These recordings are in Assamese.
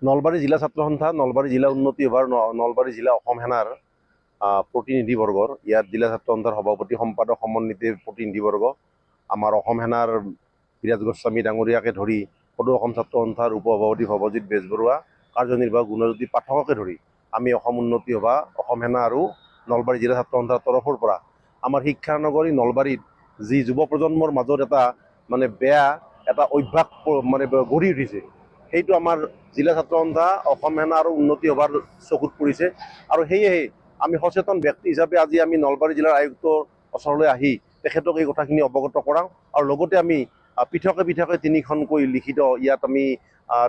নলবাৰী জিলা ছাত্ৰ সন্থা, নলবাৰী জিলা উন্নতি সভাৰ নলবাৰী জিলা অসম সেনাৰ প্ৰতিনিধিবৰ্গৰ ইয়াত জিলা ছাত্ৰ সন্থাৰ সভাপতি সম্পাদক সমন্বিত প্ৰতিনিধিবৰ্গ আমাৰ অসম সেনাৰ বিৰাজ গোস্বামী ডাঙৰীয়াকে ধৰি সদৌ অসম ছাত্ৰ সন্থাৰ উপসভাপতি ভৱজিৎ বেজবৰুৱা, কাৰ্যনিৰ্বাহক গুণজ্যোতি পাঠককে ধৰি আমি অসম উন্নতি সভা, অসম সেনা আৰু নলবাৰী জিলা ছাত্ৰ সন্থাৰ তৰফৰ পৰা আমাৰ শিক্ষা নগৰী নলবাৰীত যি যুৱ প্ৰজন্মৰ মাজত এটা বেয়া এটা অভ্যাস গঢ়ি উঠিছে, সেইটো আমাৰ জিলা ছাত্ৰ সন্থা, অসম সেনা আৰু উন্নতি সভাৰ চকুত পৰিছে। আৰু সেয়েহে আমি সচেতন ব্যক্তি হিচাপে আজি আমি নলবাৰী জিলাৰ আয়ুক্তৰ ওচৰলৈ আহি তেখেতক এই কথাখিনি অৱগত কৰাওঁ। আৰু লগতে আমি পৃথকে পৃথকে 3খনকৈ লিখিত ইয়াত আমি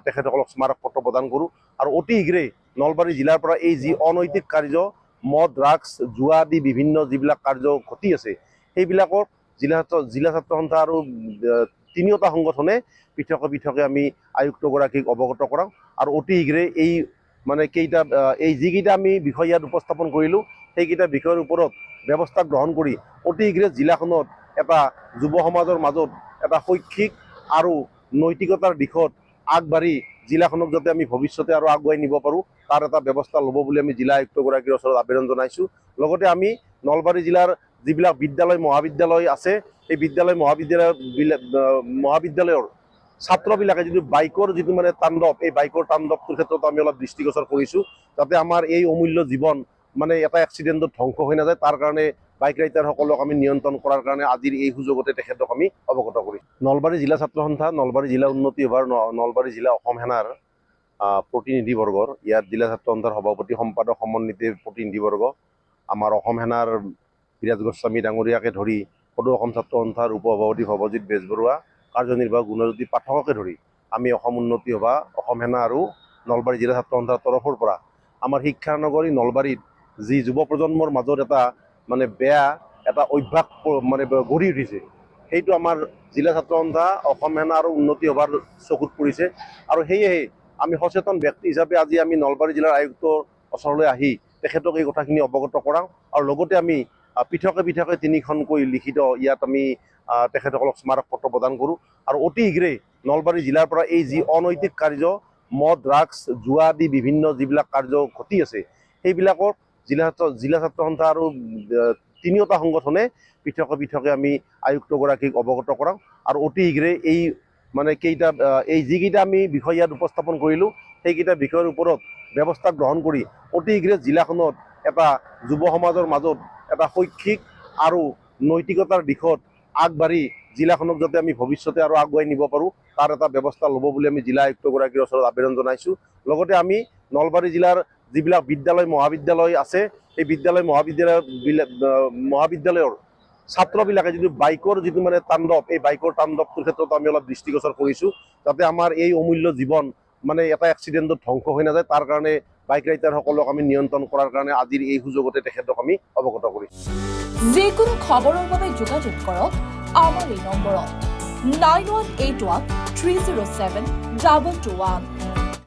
তেখেতসকলক স্মাৰক পত্ৰ প্ৰদান কৰোঁ। আৰু অতি শীঘ্ৰেই নলবাৰী জিলাৰ পৰা এই যি অনৈতিক কাৰ্য, মদ, ড্ৰাগছ, জুৱা আদি বিভিন্ন যিবিলাক কাৰ্য ঘটি আছে, সেইবিলাকৰ জিলা ছাত্ৰ সন্থা আৰু 3টা সংগঠনে পৃথকে পৃথকে আমি আয়ুক্তগৰাকীক অৱগত কৰাওঁ। আৰু অতি শীঘ্ৰে এই যিকেইটা আমি বিষয় ইয়াত উপস্থাপন কৰিলোঁ, সেইকেইটা বিষয়ৰ ওপৰত ব্যৱস্থা গ্ৰহণ কৰি অতি শীঘ্ৰে জিলাখনত এটা যুৱ সমাজৰ মাজত এটা শৈক্ষিক আৰু নৈতিকতাৰ দিশত আগবাঢ়ি জিলাখনক যাতে আমি ভৱিষ্যতে আৰু আগুৱাই নিব পাৰোঁ, তাৰ এটা ব্যৱস্থা ল'ব বুলি আমি জিলা আয়ুক্তগৰাকীৰ ওচৰত আবেদন জনাইছোঁ। লগতে আমি নলবাৰী জিলাৰ যিবিলাক বিদ্যালয় মহাবিদ্যালয় আছে, এই বিদ্যালয় মহাবিদ্যালয়ৰ ছাত্ৰবিলাকে যিটো বাইকৰ তাণ্ডৱ, এই বাইকৰ তাণ্ডৱটোৰ ক্ষেত্ৰত আমি অলপ দৃষ্টিগোচৰ কৰিছোঁ, যাতে আমাৰ এই অমূল্য জীৱন এটা এক্সিডেণ্টত ধ্বংস হৈ নাযায়, তাৰ কাৰণে বাইক ৰাইডাৰসকলক আমি নিয়ন্ত্ৰণ কৰাৰ কাৰণে আজিৰ এই সুযোগতে তেখেতক আমি অৱগত কৰিছোঁ। নলবাৰী জিলা ছাত্ৰ সন্থা, নলবাৰী জিলা উন্নতি সভাৰ নলবাৰী জিলা অসম সেনাৰ প্ৰতিনিধিবৰ্গৰ ইয়াত জিলা ছাত্ৰ সন্থাৰ সভাপতি সম্পাদক সমন্বিত প্ৰতিনিধিবৰ্গ আমাৰ অসম সেনাৰ বিৰাজ গোস্বামী ডাঙৰীয়াকে ধৰি সদৌ অসম ছাত্ৰ সন্থাৰ উপসভাপতি ভৱজিৎ বেজবৰুৱা, কাৰ্যনিৰ্বাহক গুণজ্যোতি পাঠককে ধৰি আমি অসম উন্নতি সভা, অসম সেনা আৰু নলবাৰী জিলা ছাত্ৰ সন্থাৰ তৰফৰ পৰা আমাৰ শিক্ষা নগৰী নলবাৰীত যি যুৱ প্ৰজন্মৰ মাজত এটা বেয়া এটা অভ্যাস গঢ়ি উঠিছে, সেইটো আমাৰ জিলা ছাত্ৰ সন্থা, অসম সেনা আৰু উন্নতি সভাৰ চকুত পৰিছে। আৰু সেয়েহে আমি সচেতন ব্যক্তি হিচাপে আজি আমি নলবাৰী জিলাৰ আয়ুক্তৰ ওচৰলৈ আহি তেখেতক এই কথাখিনি অৱগত কৰাওঁ। আৰু লগতে আমি পৃথকে পৃথকে 3খনকৈ লিখিত ইয়াত আমি তেখেতসকলক স্মাৰক পত্ৰ প্ৰদান কৰোঁ। আৰু অতি শীঘ্ৰেই নলবাৰী জিলাৰ পৰা এই যি অনৈতিক কাৰ্য, মদ, ড্ৰাগছ, জুৱা আদি বিভিন্ন যিবিলাক কাৰ্য ঘটি আছে, সেইবিলাকৰ জিলা ছাত্ৰ সন্থা আৰু 3টা সংগঠনে পৃথকে পৃথকে আমি আয়ুক্তগৰাকীক অৱগত কৰাওঁ। আৰু অতি শীঘ্ৰেই এই যিকেইটা আমি বিষয় ইয়াত উপস্থাপন কৰিলোঁ, সেইকেইটা বিষয়ৰ ওপৰত ব্যৱস্থা গ্ৰহণ কৰি অতি শীঘ্ৰে জিলাখনত এটা যুৱ সমাজৰ মাজত এটা শৈক্ষিক আৰু নৈতিকতাৰ দিশত আগবাঢ়ি জিলাখনক যাতে আমি ভৱিষ্যতে আৰু আগুৱাই নিব পাৰোঁ, তাৰ এটা ব্যৱস্থা ল'ব বুলি আমি জিলা আয়ুক্তগৰাকীৰ ওচৰত আবেদন জনাইছোঁ। লগতে আমি নলবাৰী জিলাৰ যিবিলাক বিদ্যালয় মহাবিদ্যালয় আছে, এই বিদ্যালয় মহাবিদ্যালয়ৰ ছাত্ৰবিলাকে যিটো বাইকৰ তাণ্ডৱ, এই বাইকৰ তাণ্ডৱটোৰ ক্ষেত্ৰত আমি অলপ দৃষ্টিগোচৰ কৰিছোঁ, যাতে আমাৰ এই অমূল্য জীৱন এটা এক্সিডেণ্টত ধ্বংস হৈ নাযায়, তাৰ কাৰণে বাইক ৰাইডাৰসকলক আমি নিয়ন্ত্ৰণ কৰাৰ কাৰণে আজিৰ এই সুযোগতে তেখেতক আমি অৱগত কৰিছোঁ। যিকোনো খবৰৰ বাবে যোগাযোগ কৰক আমাৰ এই নম্বৰত 9181 307 221।